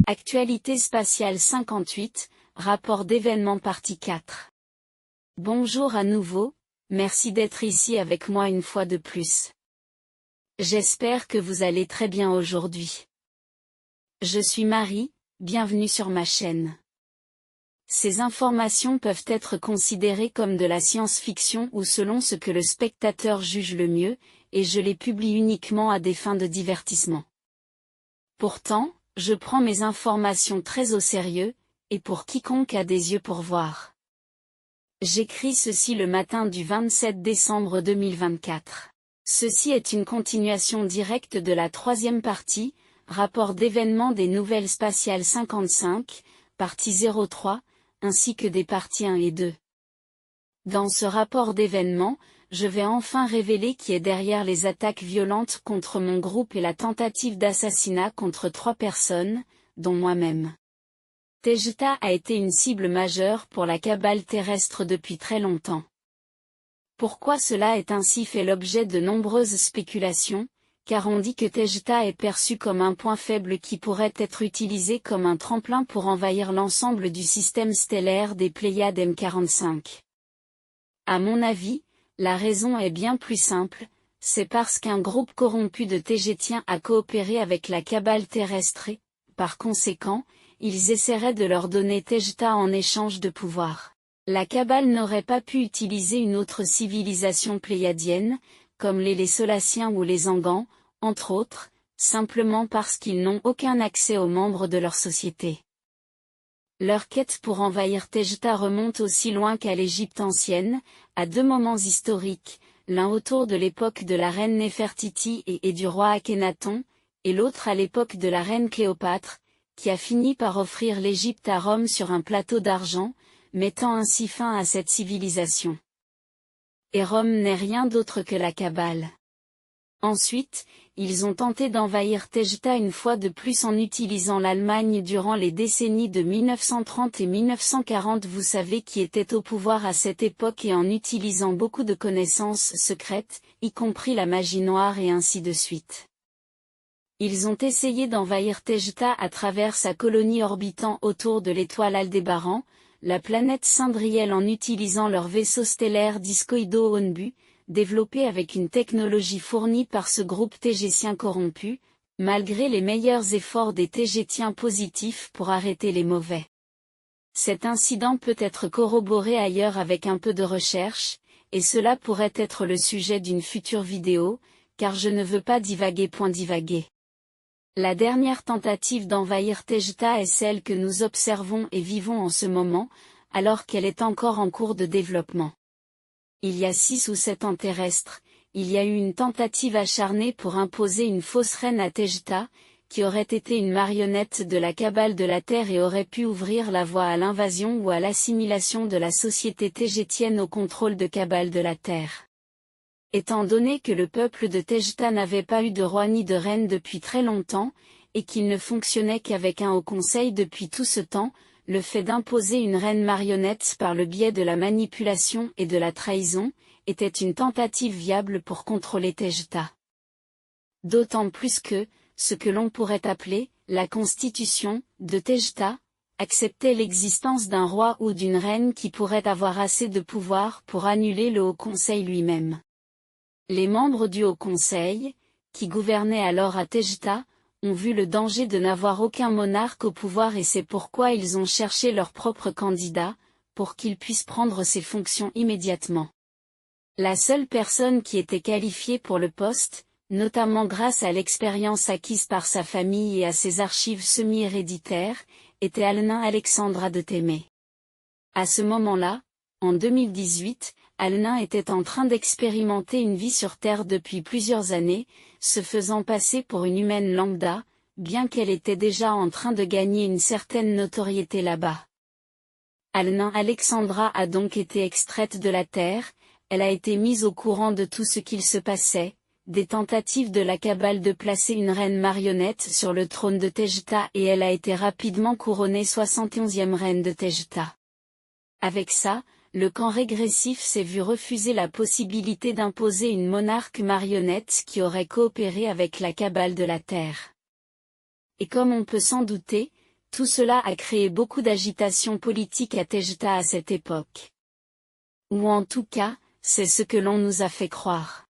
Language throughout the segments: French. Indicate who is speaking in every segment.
Speaker 1: Actualité spatiale 58, rapport d'événements partie 4. Bonjour à nouveau, merci d'être ici avec moi une fois de plus. J'espère que vous allez très bien aujourd'hui. Je suis Marie, bienvenue sur ma chaîne. Ces informations peuvent être considérées comme de la science-fiction ou selon ce que le spectateur juge le mieux, et je les publie uniquement à des fins de divertissement. Pourtant, je prends mes informations très au sérieux, et pour quiconque a des yeux pour voir. J'écris ceci le matin du 27 décembre 2024. Ceci est une continuation directe de la troisième partie, rapport d'événements des nouvelles spatiales 55, partie 03, ainsi que des parties 1 et 2. Dans ce rapport d'événements, je vais enfin révéler qui est derrière les attaques violentes contre mon groupe et la tentative d'assassinat contre 3 personnes, dont moi-même. Tejta a été une cible majeure pour la cabale terrestre depuis très longtemps. Pourquoi cela est ainsi fait l'objet de nombreuses spéculations, car on dit que Tejta est perçu comme un point faible qui pourrait être utilisé comme un tremplin pour envahir l'ensemble du système stellaire des Pléiades M45. À mon avis, la raison est bien plus simple, c'est parce qu'un groupe corrompu de Tégétiens a coopéré avec la cabale terrestre et, par conséquent, ils essaieraient de leur donner Tejta en échange de pouvoir. La cabale n'aurait pas pu utiliser une autre civilisation pléiadienne, comme les Solaciens ou les Angans, entre autres, simplement parce qu'ils n'ont aucun accès aux membres de leur société. Leur quête pour envahir Tejta remonte aussi loin qu'à l'Égypte ancienne, à 2 moments historiques, l'un autour de l'époque de la reine Néfertiti et du roi Akhénaton, et l'autre à l'époque de la reine Cléopâtre, qui a fini par offrir l'Égypte à Rome sur un plateau d'argent, mettant ainsi fin à cette civilisation. Et Rome n'est rien d'autre que la cabale. Ensuite, ils ont tenté d'envahir Tejta une fois de plus en utilisant l'Allemagne durant les décennies de 1930 et 1940. Vous savez qui était au pouvoir à cette époque et en utilisant beaucoup de connaissances secrètes, y compris la magie noire et ainsi de suite. Ils ont essayé d'envahir Tejta à travers sa colonie orbitant autour de l'étoile Aldébaran, la planète Cindriel en utilisant leur vaisseau stellaire discoïdo Onbu, développé avec une technologie fournie par ce groupe tégétien corrompu, malgré les meilleurs efforts des tégétiens positifs pour arrêter les mauvais. Cet incident peut être corroboré ailleurs avec un peu de recherche, et cela pourrait être le sujet d'une future vidéo, car je ne veux pas divaguer. La dernière tentative d'envahir Tejta est celle que nous observons et vivons en ce moment, alors qu'elle est encore en cours de développement. Il y a 6 ou 7 ans terrestres, il y a eu une tentative acharnée pour imposer une fausse reine à Tejta, qui aurait été une marionnette de la cabale de la Terre et aurait pu ouvrir la voie à l'invasion ou à l'assimilation de la société tégétienne au contrôle de cabale de la Terre. Étant donné que le peuple de Tejta n'avait pas eu de roi ni de reine depuis très longtemps, et qu'il ne fonctionnait qu'avec un haut conseil depuis tout ce temps, le fait d'imposer une reine marionnette par le biais de la manipulation et de la trahison, était une tentative viable pour contrôler Tejta. D'autant plus que, ce que l'on pourrait appeler, la constitution, de Tejta, acceptait l'existence d'un roi ou d'une reine qui pourrait avoir assez de pouvoir pour annuler le haut conseil lui-même. Les membres du Haut Conseil, qui gouvernaient alors à Tejta, ont vu le danger de n'avoir aucun monarque au pouvoir et c'est pourquoi ils ont cherché leur propre candidat, pour qu'il puisse prendre ses fonctions immédiatement. La seule personne qui était qualifiée pour le poste, notamment grâce à l'expérience acquise par sa famille et à ses archives semi-héréditaires, était Alnin Alexandra de Thèmes. À ce moment-là, en 2018, Alnin était en train d'expérimenter une vie sur Terre depuis plusieurs années, se faisant passer pour une humaine lambda, bien qu'elle était déjà en train de gagner une certaine notoriété là-bas. Alnin Alexandra a donc été extraite de la Terre, elle a été mise au courant de tout ce qu'il se passait, des tentatives de la cabale de placer une reine marionnette sur le trône de Tejta et elle a été rapidement couronnée 71e reine de Tejta. Avec ça, le camp régressif s'est vu refuser la possibilité d'imposer une monarque marionnette qui aurait coopéré avec la cabale de la Terre. Et comme on peut s'en douter, Tout cela a créé beaucoup d'agitation politique à Tejta à cette époque. Ou en tout cas, c'est ce que l'on nous a fait croire.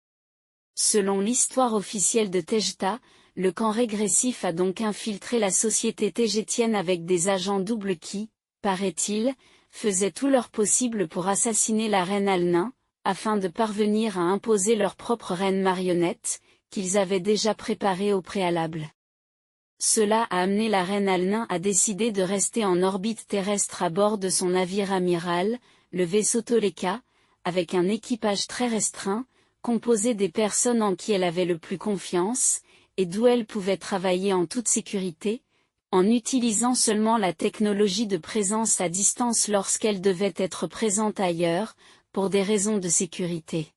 Speaker 1: Selon l'histoire officielle de Tejta, le camp régressif a donc infiltré la société tégétienne avec des agents doubles qui, paraît-il, faisaient tout leur possible pour assassiner la reine Alnin, afin de parvenir à imposer leur propre reine marionnette, qu'ils avaient déjà préparée au préalable. Cela a amené la reine Alnin à décider de rester en orbite terrestre à bord de son navire amiral, le vaisseau Toleka, avec un équipage très restreint, composé des personnes en qui elle avait le plus confiance, et d'où elle pouvait travailler en toute sécurité, en utilisant seulement la technologie de présence à distance lorsqu'elle devait être présente ailleurs, pour des raisons de sécurité.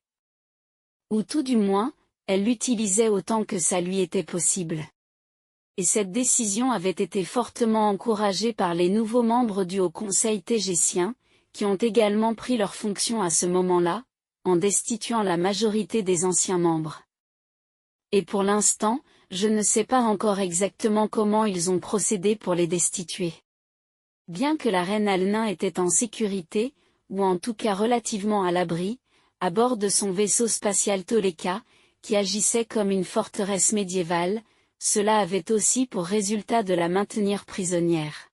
Speaker 1: Ou tout du moins, elle l'utilisait autant que ça lui était possible. Et cette décision avait été fortement encouragée par les nouveaux membres du Haut Conseil tégétien, qui ont également pris leurs fonctions à ce moment-là, en destituant la majorité des anciens membres. Et pour l'instant, je ne sais pas encore exactement comment ils ont procédé pour les destituer. Bien que la reine Alnin était en sécurité, ou en tout cas relativement à l'abri, à bord de son vaisseau spatial Toleka, qui agissait comme une forteresse médiévale, cela avait aussi pour résultat de la maintenir prisonnière.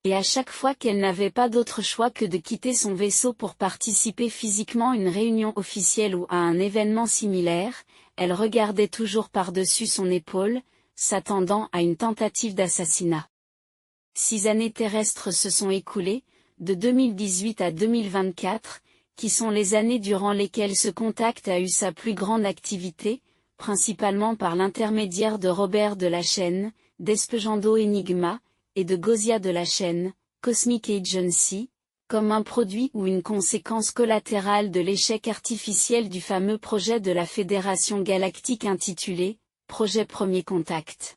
Speaker 1: Et à chaque fois qu'elle n'avait pas d'autre choix que de quitter son vaisseau pour participer physiquement à une réunion officielle ou à un événement similaire, elle regardait toujours par-dessus son épaule, s'attendant à une tentative d'assassinat. 6 années terrestres se sont écoulées, de 2018 à 2024, qui sont les années durant lesquelles ce contact a eu sa plus grande activité, principalement par l'intermédiaire de Robert de la Chaîne, d'Espejando Enigma, et de Gozia de la Chaîne, Cosmic Agency, comme un produit ou une conséquence collatérale de l'échec artificiel du fameux projet de la Fédération Galactique intitulé « Projet Premier Contact ».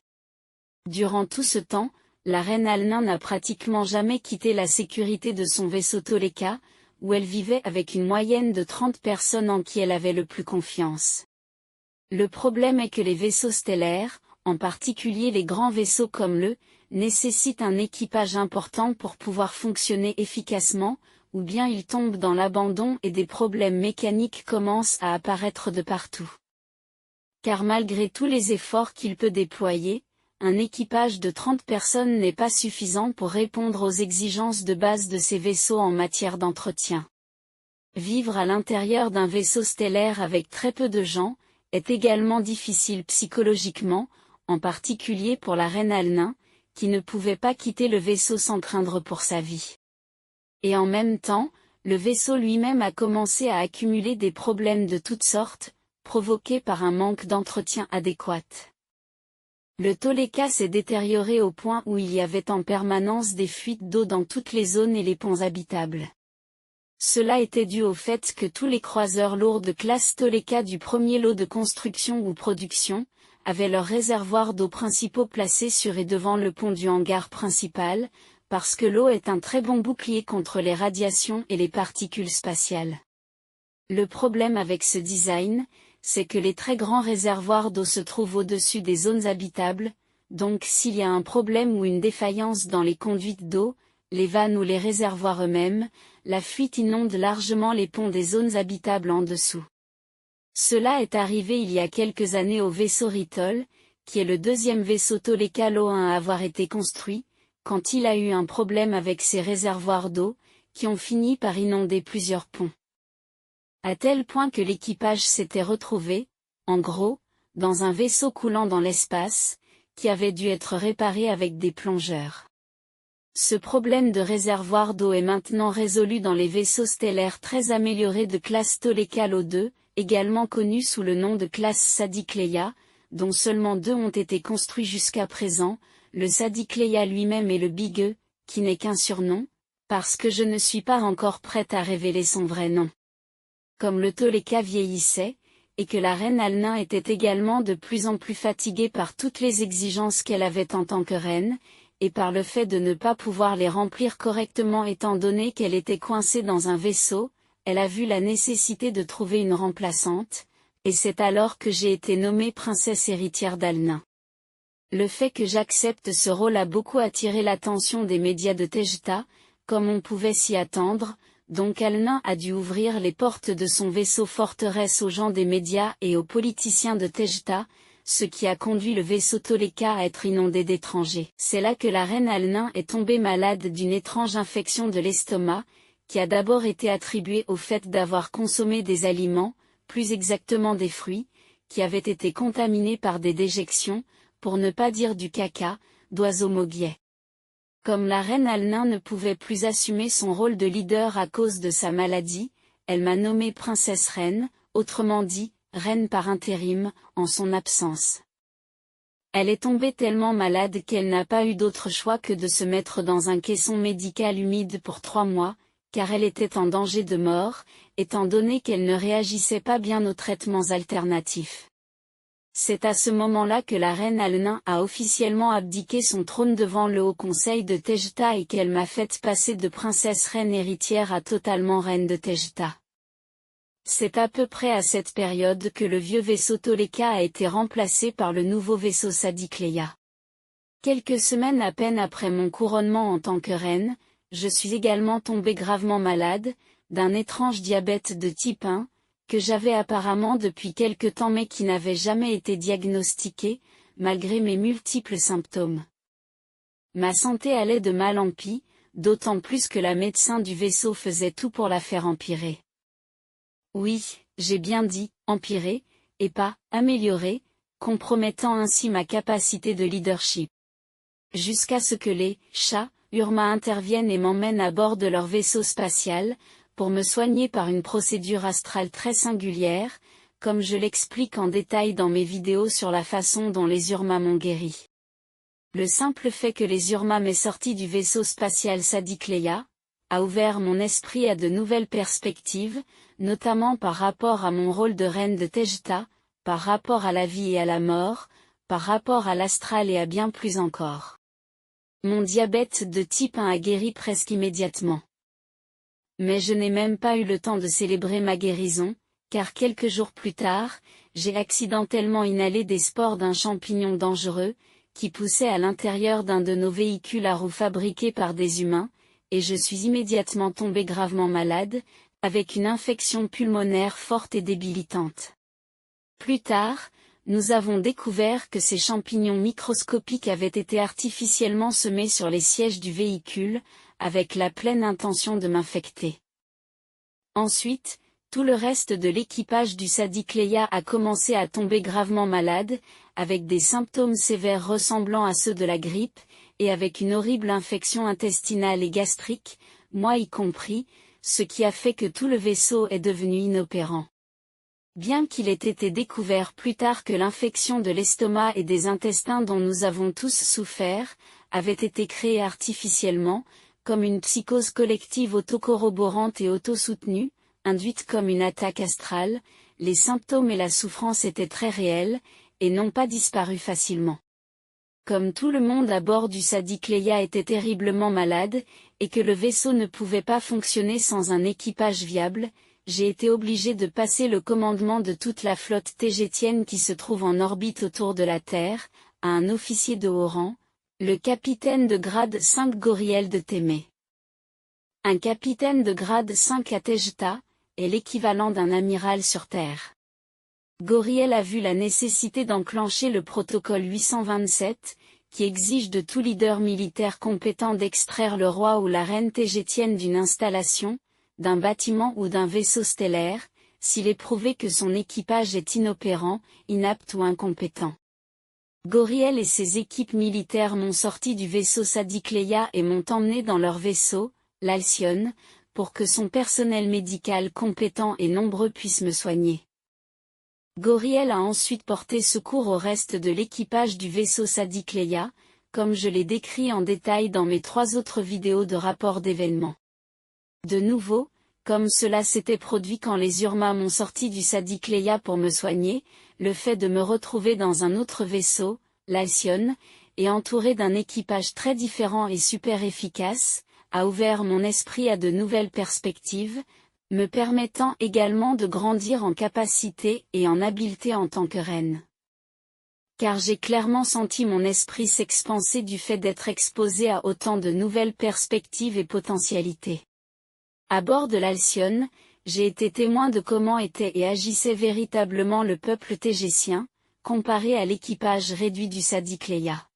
Speaker 1: Durant tout ce temps, la reine Alnin n'a pratiquement jamais quitté la sécurité de son vaisseau Toleka, où elle vivait avec une moyenne de 30 personnes en qui elle avait le plus confiance. Le problème est que les vaisseaux stellaires, en particulier les grands vaisseaux comme le, nécessitent un équipage important pour pouvoir fonctionner efficacement, ou bien ils tombent dans l'abandon et des problèmes mécaniques commencent à apparaître de partout. Car malgré tous les efforts qu'il peut déployer, un équipage de 30 personnes n'est pas suffisant pour répondre aux exigences de base de ces vaisseaux en matière d'entretien. Vivre à l'intérieur d'un vaisseau stellaire avec très peu de gens, est également difficile psychologiquement, en particulier pour la reine Alnin, qui ne pouvait pas quitter le vaisseau sans craindre pour sa vie. Et en même temps, le vaisseau lui-même a commencé à accumuler des problèmes de toutes sortes, provoqués par un manque d'entretien adéquat. Le Toleka s'est détérioré au point où il y avait en permanence des fuites d'eau dans toutes les zones et les ponts habitables. Cela était dû au fait que tous les croiseurs lourds de classe Toleka du premier lot de construction ou production, avaient leurs réservoirs d'eau principaux placés sur et devant le pont du hangar principal, parce que l'eau est un très bon bouclier contre les radiations et les particules spatiales. Le problème avec ce design, c'est que les très grands réservoirs d'eau se trouvent au-dessus des zones habitables, donc s'il y a un problème ou une défaillance dans les conduites d'eau, les vannes ou les réservoirs eux-mêmes, la fuite inonde largement les ponts des zones habitables en dessous. Cela est arrivé il y a quelques années au vaisseau Ritol, qui est le deuxième vaisseau Toleka Lo-1 à avoir été construit, quand il a eu un problème avec ses réservoirs d'eau, qui ont fini par inonder plusieurs ponts. À tel point que l'équipage s'était retrouvé, en gros, dans un vaisseau coulant dans l'espace, qui avait dû être réparé avec des plongeurs. Ce problème de réservoir d'eau est maintenant résolu dans les vaisseaux stellaires très améliorés de classe Toleka Lo-2, également connus sous le nom de classe Sadikleia, dont seulement 2 ont été construits jusqu'à présent, le Sadikleia lui-même et le Big E, qui n'est qu'un surnom, parce que je ne suis pas encore prête à révéler son vrai nom. Comme le Toleka vieillissait, et que la reine Alnin était également de plus en plus fatiguée par toutes les exigences qu'elle avait en tant que reine, et par le fait de ne pas pouvoir les remplir correctement étant donné qu'elle était coincée dans un vaisseau, elle a vu la nécessité de trouver une remplaçante, et c'est alors que j'ai été nommée princesse héritière d'Alnin. Le fait que j'accepte ce rôle a beaucoup attiré l'attention des médias de Tejta, comme on pouvait s'y attendre, donc Al-Nain a dû ouvrir les portes de son vaisseau forteresse aux gens des médias et aux politiciens de Tejta, ce qui a conduit le vaisseau Toleka à être inondé d'étrangers. C'est là que la reine Al-Nain est tombée malade d'une étrange infection de l'estomac, qui a d'abord été attribuée au fait d'avoir consommé des aliments, plus exactement des fruits, qui avaient été contaminés par des déjections, pour ne pas dire du caca, d'oiseaux moguiers. Comme la reine Al-Nain ne pouvait plus assumer son rôle de leader à cause de sa maladie, elle m'a nommée princesse reine, autrement dit, reine par intérim, en son absence. Elle est tombée tellement malade qu'elle n'a pas eu d'autre choix que de se mettre dans un caisson médical humide pour 3 mois, car elle était en danger de mort, étant donné qu'elle ne réagissait pas bien aux traitements alternatifs. C'est à ce moment-là que la reine Al-Nain a officiellement abdiqué son trône devant le Haut Conseil de Tejta et qu'elle m'a fait passer de princesse reine héritière à totalement reine de Tejta. C'est à peu près à cette période que le vieux vaisseau Toleka a été remplacé par le nouveau vaisseau Sadikleya. Quelques semaines à peine après mon couronnement en tant que reine, je suis également tombée gravement malade, d'un étrange diabète de type 1, que j'avais apparemment depuis quelque temps mais qui n'avait jamais été diagnostiqué, malgré mes multiples symptômes. Ma santé allait de mal en pis, d'autant plus que la médecin du vaisseau faisait tout pour la faire empirer. Oui, j'ai bien dit, empirer, et pas, améliorer, compromettant ainsi ma capacité de leadership. Jusqu'à ce que les chats, Urma interviennent et m'emmènent à bord de leur vaisseau spatial, pour me soigner par une procédure astrale très singulière, comme je l'explique en détail dans mes vidéos sur la façon dont les Urma m'ont guéri. Le simple fait que les Urma m'aient sorti du vaisseau spatial Sadikleya, a ouvert mon esprit à de nouvelles perspectives, notamment par rapport à mon rôle de reine de Tejta, par rapport à la vie et à la mort, par rapport à l'astral et à bien plus encore. Mon diabète de type 1 a guéri presque immédiatement. Mais je n'ai même pas eu le temps de célébrer ma guérison, car quelques jours plus tard, j'ai accidentellement inhalé des spores d'un champignon dangereux, qui poussait à l'intérieur d'un de nos véhicules à roues fabriqués par des humains, et je suis immédiatement tombée gravement malade, avec une infection pulmonaire forte et débilitante. Plus tard, nous avons découvert que ces champignons microscopiques avaient été artificiellement semés sur les sièges du véhicule, avec la pleine intention de m'infecter. Ensuite, tout le reste de l'équipage du Sadikleya a commencé à tomber gravement malade, avec des symptômes sévères ressemblant à ceux de la grippe, et avec une horrible infection intestinale et gastrique, moi y compris, ce qui a fait que tout le vaisseau est devenu inopérant. Bien qu'il ait été découvert plus tard que l'infection de l'estomac et des intestins dont nous avons tous souffert, avait été créée artificiellement, comme une psychose collective autocorroborante et autosoutenue, induite comme une attaque astrale, les symptômes et la souffrance étaient très réels, et n'ont pas disparu facilement. Comme tout le monde à bord du Sadikleya était terriblement malade, et que le vaisseau ne pouvait pas fonctionner sans un équipage viable, j'ai été obligé de passer le commandement de toute la flotte tégétienne qui se trouve en orbite autour de la Terre, à un officier de haut rang, le capitaine de grade 5 Goriel de Témé. Un capitaine de grade 5 à Tejta est l'équivalent d'un amiral sur Terre. Goriel a vu la nécessité d'enclencher le protocole 827, qui exige de tout leader militaire compétent d'extraire le roi ou la reine tégétienne d'une installation, d'un bâtiment ou d'un vaisseau stellaire, s'il est prouvé que son équipage est inopérant, inapte ou incompétent. Goriel et ses équipes militaires m'ont sorti du vaisseau Sadikleya et m'ont emmené dans leur vaisseau, l'Alcyon, pour que son personnel médical compétent et nombreux puisse me soigner. Goriel a ensuite porté secours au reste de l'équipage du vaisseau Sadikleya, comme je l'ai décrit en détail dans mes 3 autres vidéos de rapport d'événements. De nouveau, comme cela s'était produit quand les Urma m'ont sorti du Sadikleya pour me soigner, le fait de me retrouver dans un autre vaisseau, l'Alcyon, et entouré d'un équipage très différent et super efficace, a ouvert mon esprit à de nouvelles perspectives, me permettant également de grandir en capacité et en habileté en tant que reine. Car j'ai clairement senti mon esprit s'expanser du fait d'être exposé à autant de nouvelles perspectives et potentialités. À bord de l'Alcyone, j'ai été témoin de comment était et agissait véritablement le peuple tégétien, comparé à l'équipage réduit du Sadiq Leia.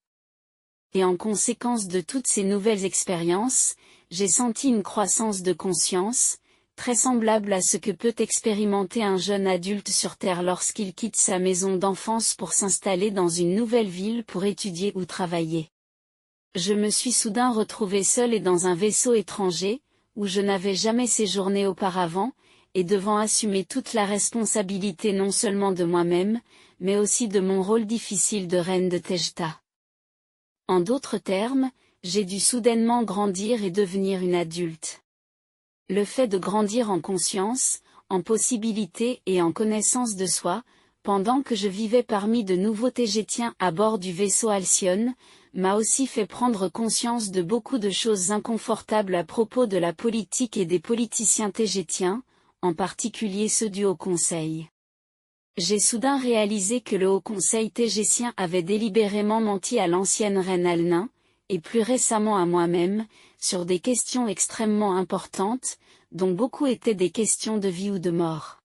Speaker 1: Et en conséquence de toutes ces nouvelles expériences, j'ai senti une croissance de conscience, très semblable à ce que peut expérimenter un jeune adulte sur Terre lorsqu'il quitte sa maison d'enfance pour s'installer dans une nouvelle ville pour étudier ou travailler. Je me suis soudain retrouvé seul et dans un vaisseau étranger, où je n'avais jamais séjourné auparavant, et devant assumer toute la responsabilité non seulement de moi-même, mais aussi de mon rôle difficile de reine de Tejta. En d'autres termes, j'ai dû soudainement grandir et devenir une adulte. Le fait de grandir en conscience, en possibilité et en connaissance de soi, pendant que je vivais parmi de nouveaux Tégétiens à bord du vaisseau Alcyone, m'a aussi fait prendre conscience de beaucoup de choses inconfortables à propos de la politique et des politiciens tégétiens, en particulier ceux du Haut Conseil. J'ai soudain réalisé que le Haut Conseil tégétien avait délibérément menti à l'ancienne reine Alnin, et plus récemment à moi-même, sur des questions extrêmement importantes, dont beaucoup étaient des questions de vie ou de mort.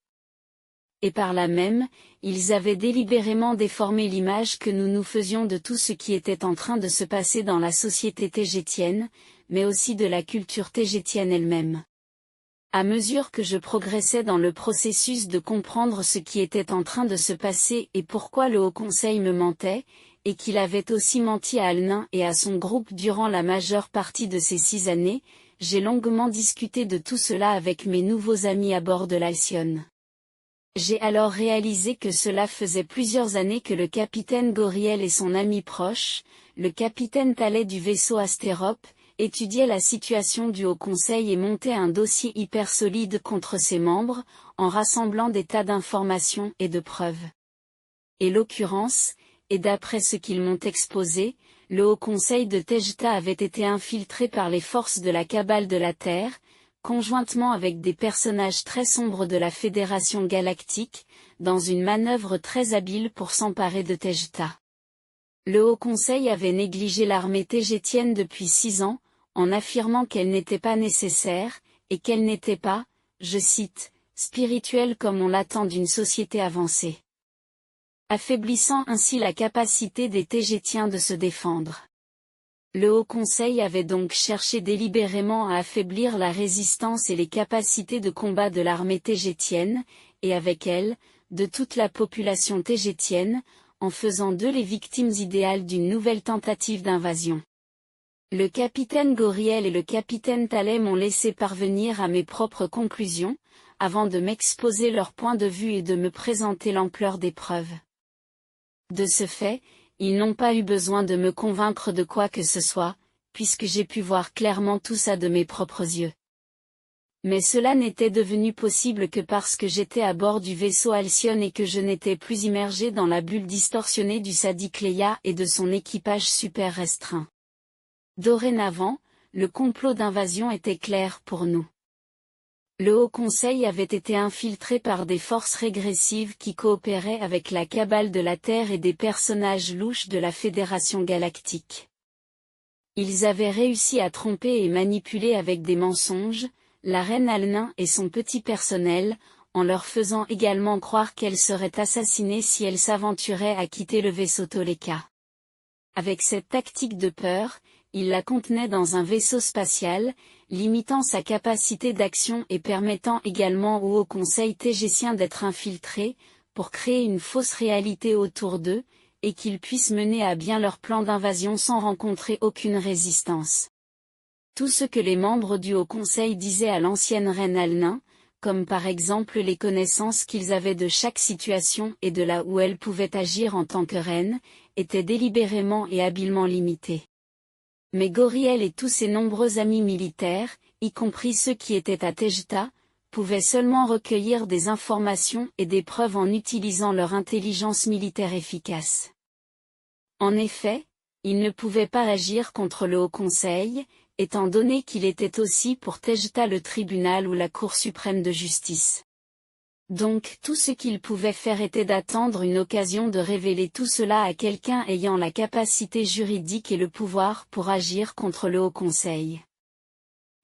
Speaker 1: Et par là même, ils avaient délibérément déformé l'image que nous nous faisions de tout ce qui était en train de se passer dans la société tégétienne, mais aussi de la culture tégétienne elle-même. À mesure que je progressais dans le processus de comprendre ce qui était en train de se passer et pourquoi le Haut Conseil me mentait, et qu'il avait aussi menti à Alnin et à son groupe durant la majeure partie de ces 6 années, j'ai longuement discuté de tout cela avec mes nouveaux amis à bord de l'Alcyone. J'ai alors réalisé que cela faisait plusieurs années que le capitaine Goriel et son ami proche, le capitaine Talais du vaisseau Astérope, étudiaient la situation du Haut Conseil et montaient un dossier hyper solide contre ses membres, en rassemblant des tas d'informations et de preuves. Et l'occurrence, et d'après ce qu'ils m'ont exposé, le Haut Conseil de Tejta avait été infiltré par les forces de la Cabale de la Terre, conjointement avec des personnages très sombres de la Fédération Galactique, dans une manœuvre très habile pour s'emparer de Tejta. Le Haut Conseil avait négligé l'armée tégétienne depuis 6 ans, en affirmant qu'elle n'était pas nécessaire, et qu'elle n'était pas, je cite, spirituelle comme on l'attend d'une société avancée, affaiblissant ainsi la capacité des Tégétiens de se défendre. Le Haut Conseil avait donc cherché délibérément à affaiblir la résistance et les capacités de combat de l'armée tégétienne, et avec elle, de toute la population tégétienne, en faisant d'eux les victimes idéales d'une nouvelle tentative d'invasion. Le capitaine Goriel et le capitaine Talais m'ont laissé parvenir à mes propres conclusions, avant de m'exposer leur point de vue et de me présenter l'ampleur des preuves. De ce fait, ils n'ont pas eu besoin de me convaincre de quoi que ce soit, puisque j'ai pu voir clairement tout ça de mes propres yeux. Mais cela n'était devenu possible que parce que j'étais à bord du vaisseau Alcyone et que je n'étais plus immergé dans la bulle distorsionnée du Sadiq Leia et de son équipage super restreint. Dorénavant, le complot d'invasion était clair pour nous. Le Haut Conseil avait été infiltré par des forces régressives qui coopéraient avec la Cabale de la Terre et des personnages louches de la Fédération Galactique. Ils avaient réussi à tromper et manipuler avec des mensonges, la reine Alnin et son petit personnel, en leur faisant également croire qu'elle serait assassinée si elle s'aventurait à quitter le vaisseau Toleka. Avec cette tactique de peur, il la contenait dans un vaisseau spatial, limitant sa capacité d'action et permettant également au Haut Conseil tégétien d'être infiltré, pour créer une fausse réalité autour d'eux, et qu'ils puissent mener à bien leur plan d'invasion sans rencontrer aucune résistance. Tout ce que les membres du Haut Conseil disaient à l'ancienne reine Alnin, comme par exemple les connaissances qu'ils avaient de chaque situation et de là où elle pouvait agir en tant que reine, était délibérément et habilement limité. Mais Goriel et tous ses nombreux amis militaires, y compris ceux qui étaient à Tejta, pouvaient seulement recueillir des informations et des preuves en utilisant leur intelligence militaire efficace. En effet, ils ne pouvaient pas agir contre le Haut Conseil, étant donné qu'il était aussi pour Tejta le tribunal ou la Cour suprême de justice. Donc tout ce qu'ils pouvaient faire était d'attendre une occasion de révéler tout cela à quelqu'un ayant la capacité juridique et le pouvoir pour agir contre le Haut Conseil.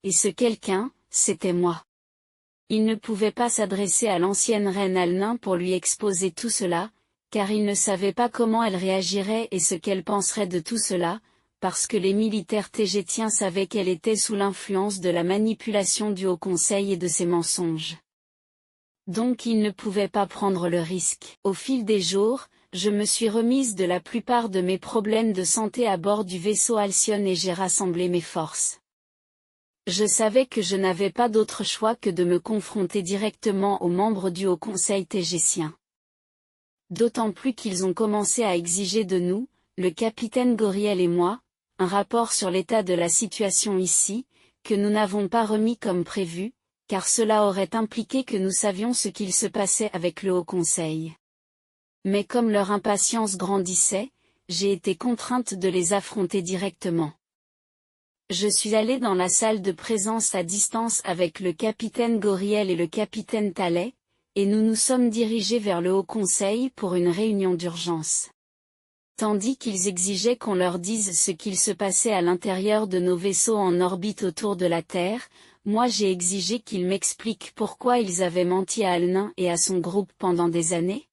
Speaker 1: Et ce quelqu'un, c'était moi. Ils ne pouvaient pas s'adresser à l'ancienne reine Alnin pour lui exposer tout cela, car ils ne savaient pas comment elle réagirait et ce qu'elle penserait de tout cela, parce que les militaires tégétiens savaient qu'elle était sous l'influence de la manipulation du Haut Conseil et de ses mensonges. Donc ils ne pouvaient pas prendre le risque. Au fil des jours, je me suis remise de la plupart de mes problèmes de santé à bord du vaisseau Alcyone et j'ai rassemblé mes forces. Je savais que je n'avais pas d'autre choix que de me confronter directement aux membres du Haut Conseil tégétien. D'autant plus qu'ils ont commencé à exiger de nous, le capitaine Goriel et moi, un rapport sur l'état de la situation ici, que nous n'avons pas remis comme prévu, car cela aurait impliqué que nous savions ce qu'il se passait avec le Haut Conseil. Mais comme leur impatience grandissait, j'ai été contrainte de les affronter directement. Je suis allée dans la salle de présence à distance avec le capitaine Goriel et le capitaine Tallet, et nous nous sommes dirigés vers le Haut Conseil pour une réunion d'urgence. Tandis qu'ils exigeaient qu'on leur dise ce qu'il se passait à l'intérieur de nos vaisseaux en orbite autour de la Terre, moi j'ai exigé qu'ils m'expliquent pourquoi ils avaient menti à Alnin et à son groupe pendant des années.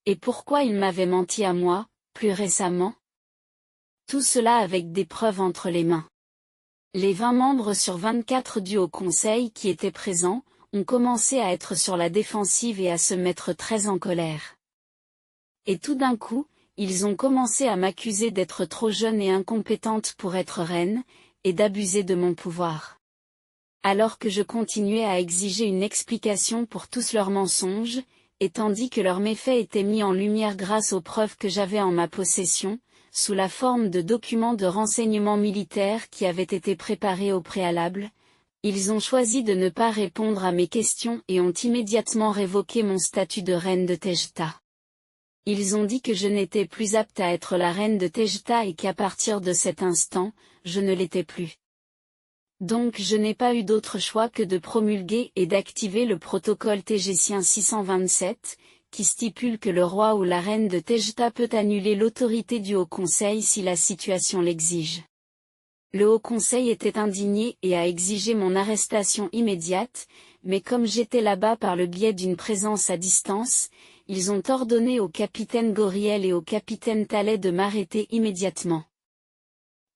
Speaker 1: Et pourquoi ils m'avaient menti à moi, plus récemment. Tout cela avec des preuves entre les mains. Les 20 membres sur 24 du Haut Conseil qui étaient présents, ont commencé à être sur la défensive et à se mettre très en colère. Et tout d'un coup, ils ont commencé à m'accuser d'être trop jeune et incompétente pour être reine, et d'abuser de mon pouvoir. Alors que je continuais à exiger une explication pour tous leurs mensonges, et tandis que leurs méfaits étaient mis en lumière grâce aux preuves que j'avais en ma possession, sous la forme de documents de renseignement militaires qui avaient été préparés au préalable, ils ont choisi de ne pas répondre à mes questions et ont immédiatement révoqué mon statut de reine de Tejta. Ils ont dit que je n'étais plus apte à être la reine de Tejta et qu'à partir de cet instant, je ne l'étais plus. Donc je n'ai pas eu d'autre choix que de promulguer et d'activer le protocole tégétien 627, qui stipule que le roi ou la reine de Tejta peut annuler l'autorité du Haut Conseil si la situation l'exige. Le Haut Conseil était indigné et a exigé mon arrestation immédiate, mais comme j'étais là-bas par le biais d'une présence à distance, ils ont ordonné au capitaine Goriel et au capitaine Tallet de m'arrêter immédiatement.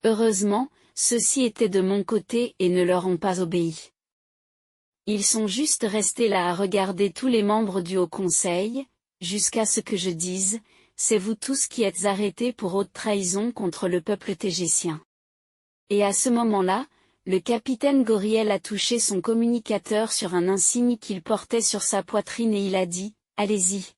Speaker 1: Heureusement, ceux-ci étaient de mon côté et ne leur ont pas obéi. Ils sont juste restés là à regarder tous les membres du Haut Conseil, jusqu'à ce que je dise, c'est vous tous qui êtes arrêtés pour haute trahison contre le peuple tégétien. Et à ce moment-là, le capitaine Goriel a touché son communicateur sur un insigne qu'il portait sur sa poitrine et il a dit, allez-y.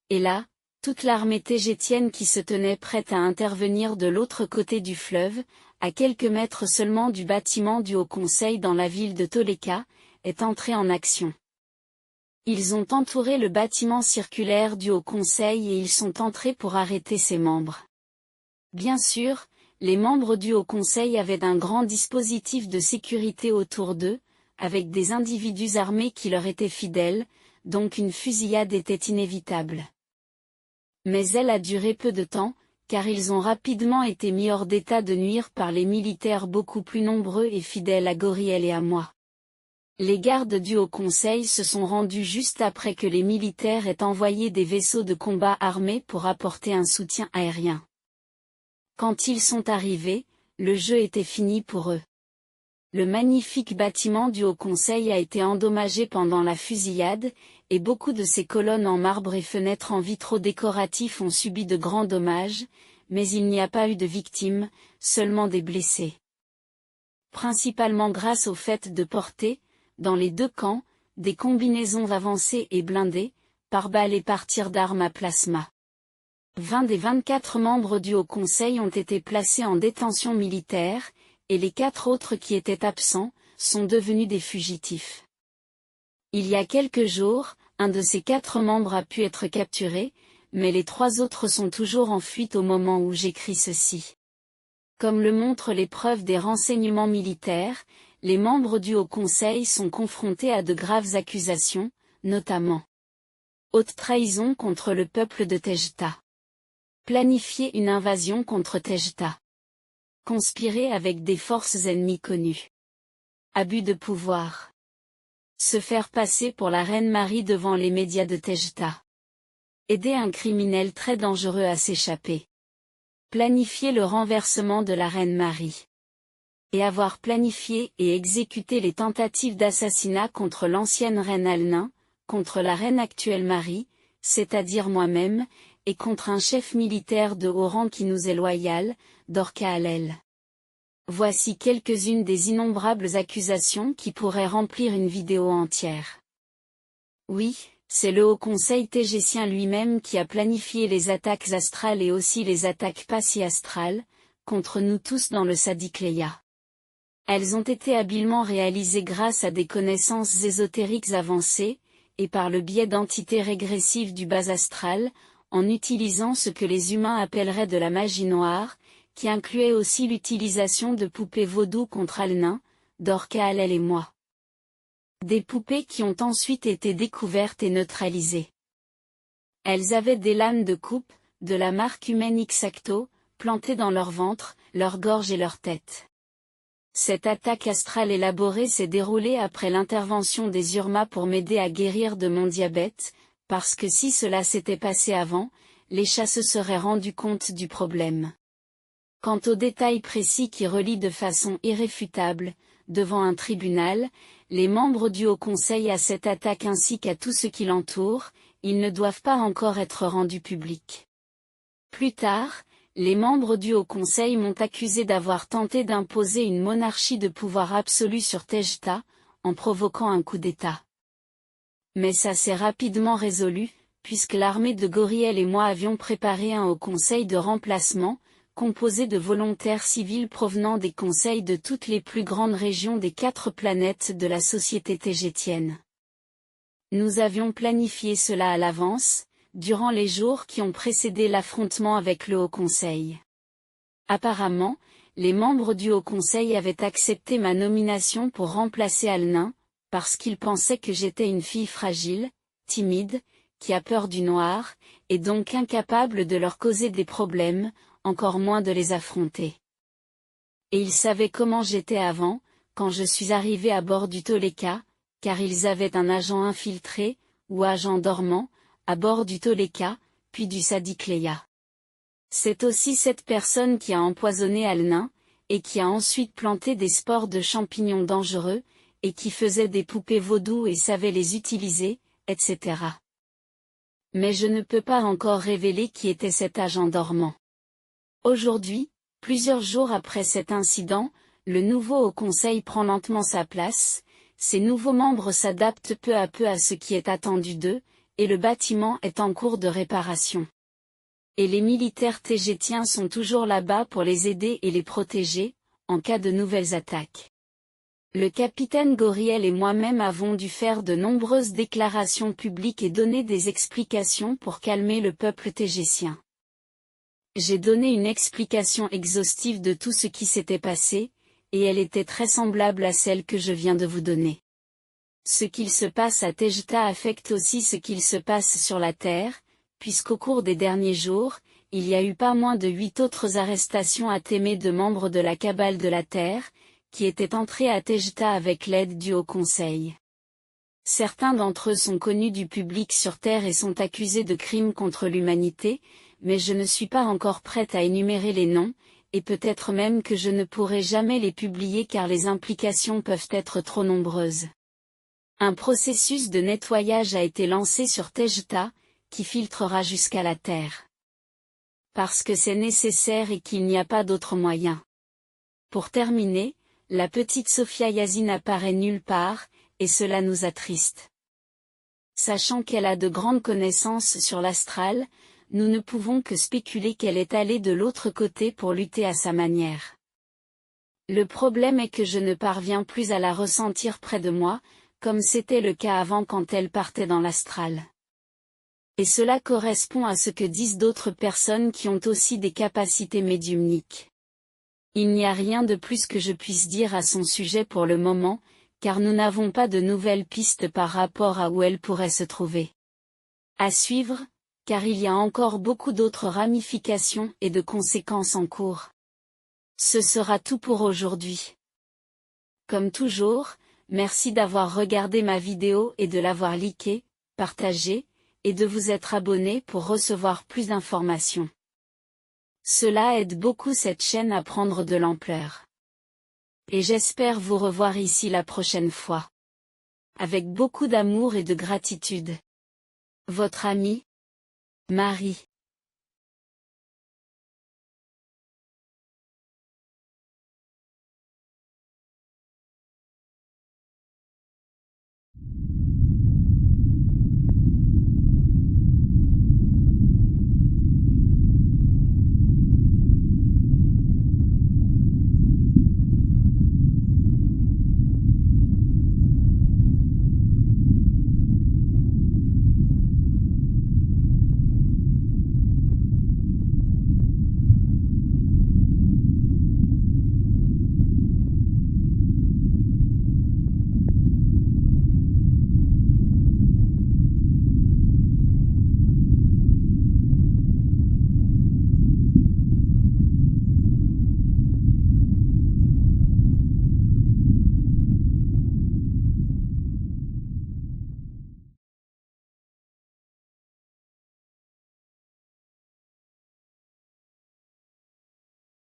Speaker 1: Et là, toute l'armée tégétienne qui se tenait prête à intervenir de l'autre côté du fleuve, à quelques mètres seulement du bâtiment du Haut Conseil dans la ville de Toleka, est entrée en action. Ils ont entouré le bâtiment circulaire du Haut Conseil et ils sont entrés pour arrêter ses membres. Bien sûr, les membres du Haut Conseil avaient un grand dispositif de sécurité autour d'eux, avec des individus armés qui leur étaient fidèles, donc une fusillade était inévitable. Mais elle a duré peu de temps, car ils ont rapidement été mis hors d'état de nuire par les militaires beaucoup plus nombreux et fidèles à Goriel et à moi. Les gardes du Haut Conseil se sont rendus juste après que les militaires aient envoyé des vaisseaux de combat armés pour apporter un soutien aérien. Quand ils sont arrivés, le jeu était fini pour eux. Le magnifique bâtiment du Haut Conseil a été endommagé pendant la fusillade, et beaucoup de ses colonnes en marbre et fenêtres en vitraux décoratifs ont subi de grands dommages, mais il n'y a pas eu de victimes, seulement des blessés. Principalement grâce au fait de porter, dans les deux camps, des combinaisons avancées et blindées, par balles et par tir d'armes à plasma. 20 des 24 membres du Haut Conseil ont été placés en détention militaire, et les 4 autres qui étaient absents, sont devenus des fugitifs. Il y a quelques jours, un de ces 4 membres a pu être capturé, mais les 3 autres sont toujours en fuite au moment où j'écris ceci. Comme le montrent les preuves des renseignements militaires, les membres du Haut Conseil sont confrontés à de graves accusations, notamment. Haute trahison contre le peuple de Tejta. Planifier une invasion contre Tejta. Conspirer avec des forces ennemies connues. Abus de pouvoir. Se faire passer pour la reine Marie devant les médias de Tejta. Aider un criminel très dangereux à s'échapper. Planifier le renversement de la reine Marie. Et avoir planifié et exécuté les tentatives d'assassinat contre l'ancienne reine Alnin, contre la reine actuelle Marie, c'est-à-dire moi-même, et contre un chef militaire de haut rang qui nous est loyal, Dorka Hallel. Voici quelques-unes des innombrables accusations qui pourraient remplir une vidéo entière. Oui, c'est le Haut Conseil tégétien lui-même qui a planifié les attaques astrales et aussi les attaques pas si astrales, contre nous tous dans le Sadikleya. Elles ont été habilement réalisées grâce à des connaissances ésotériques avancées, et par le biais d'entités régressives du bas astral, en utilisant ce que les humains appelleraient de la magie noire, qui incluait aussi l'utilisation de poupées vaudou contre Alnin, Dorka Hallel et moi. Des poupées qui ont ensuite été découvertes et neutralisées. Elles avaient des lames de coupe, de la marque humaine Xacto, plantées dans leur ventre, leur gorge et leur tête. Cette attaque astrale élaborée s'est déroulée après l'intervention des Urma pour m'aider à guérir de mon diabète, parce que si cela s'était passé avant, les chats se seraient rendus compte du problème. Quant aux détails précis qui relient de façon irréfutable, devant un tribunal, les membres du Haut Conseil à cette attaque ainsi qu'à tout ce qui l'entoure, ils ne doivent pas encore être rendus publics. Plus tard, les membres du Haut Conseil m'ont accusé d'avoir tenté d'imposer une monarchie de pouvoir absolu sur Tejta, en provoquant un coup d'État. Mais ça s'est rapidement résolu, puisque l'armée de Goriel et moi avions préparé un Haut Conseil de remplacement, composé de volontaires civils provenant des conseils de toutes les plus grandes régions des 4 planètes de la société tégétienne. Nous avions planifié cela à l'avance, durant les jours qui ont précédé l'affrontement avec le Haut Conseil. Apparemment, les membres du Haut Conseil avaient accepté ma nomination pour remplacer Alnin, parce qu'ils pensaient que j'étais une fille fragile, timide, qui a peur du noir, et donc incapable de leur causer des problèmes, encore moins de les affronter. Et ils savaient comment j'étais avant, quand je suis arrivé à bord du Toleka, car ils avaient un agent infiltré, ou agent dormant, à bord du Toleka, puis du Sadikleya. C'est aussi cette personne qui a empoisonné Alnin, et qui a ensuite planté des spores de champignons dangereux, et qui faisait des poupées vaudou et savait les utiliser, etc. Mais je ne peux pas encore révéler qui était cet agent dormant. Aujourd'hui, plusieurs jours après cet incident, le nouveau Haut Conseil prend lentement sa place, ses nouveaux membres s'adaptent peu à peu à ce qui est attendu d'eux, et le bâtiment est en cours de réparation. Et les militaires tégétiens sont toujours là-bas pour les aider et les protéger, en cas de nouvelles attaques. Le capitaine Goriel et moi-même avons dû faire de nombreuses déclarations publiques et donner des explications pour calmer le peuple tégétien. J'ai donné une explication exhaustive de tout ce qui s'était passé, et elle était très semblable à celle que je viens de vous donner. Ce qu'il se passe à Tejta affecte aussi ce qu'il se passe sur la Terre, puisqu'au cours des derniers jours, il y a eu pas moins de 8 autres arrestations à Témé de membres de la cabale de la Terre, qui étaient entrés à Tejta avec l'aide du Haut Conseil. Certains d'entre eux sont connus du public sur Terre et sont accusés de crimes contre l'humanité, mais je ne suis pas encore prête à énumérer les noms, et peut-être même que je ne pourrai jamais les publier car les implications peuvent être trop nombreuses. Un processus de nettoyage a été lancé sur Tejta, qui filtrera jusqu'à la Terre. Parce que c'est nécessaire et qu'il n'y a pas d'autre moyen. Pour terminer, la petite Sophia Yazin apparaît nulle part, et cela nous attriste. Sachant qu'elle a de grandes connaissances sur l'astral, nous ne pouvons que spéculer qu'elle est allée de l'autre côté pour lutter à sa manière. Le problème est que je ne parviens plus à la ressentir près de moi, comme c'était le cas avant quand elle partait dans l'astral. Et cela correspond à ce que disent d'autres personnes qui ont aussi des capacités médiumniques. Il n'y a rien de plus que je puisse dire à son sujet pour le moment, car nous n'avons pas de nouvelles pistes par rapport à où elle pourrait se trouver. À suivre, car il y a encore beaucoup d'autres ramifications et de conséquences en cours. Ce sera tout pour aujourd'hui. Comme toujours, merci d'avoir regardé ma vidéo et de l'avoir liké, partagé, et de vous être abonné pour recevoir plus d'informations. Cela aide beaucoup cette chaîne à prendre de l'ampleur. Et j'espère vous revoir ici la prochaine fois. Avec beaucoup d'amour et de gratitude. Votre amie, Marie.